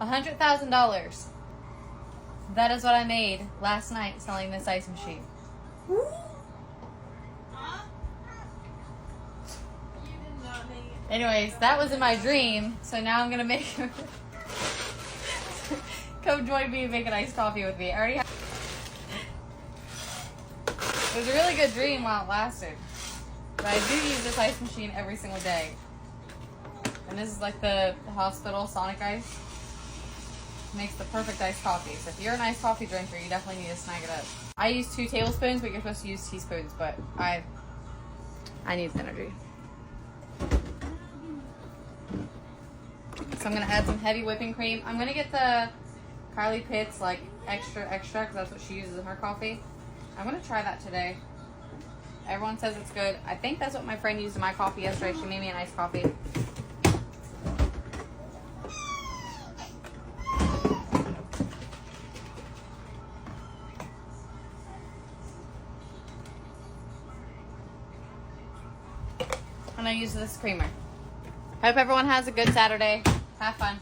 $100,000. That is what I made last night selling this ice machine. Anyways, that was in my dream, so now I'm gonna make. Come join me and make an iced coffee with me. I already have. It was a really good dream while it lasted. But I do use this ice machine every single day. And this is like the hospital Sonic Ice. Makes the perfect iced coffee. So if you're an iced coffee drinker, you definitely need to snag it up. I use 2 tablespoons, but you're supposed to use teaspoons, but I need the energy. So I'm gonna add some heavy whipping cream. I'm gonna get the Kylie Pitts like extra because that's what she uses in her coffee. I'm gonna try that today. Everyone says it's good. I think that's what my friend used in my coffee yesterday. She made me an iced coffee. And I use this creamer. Hope everyone has a good Saturday. Have fun.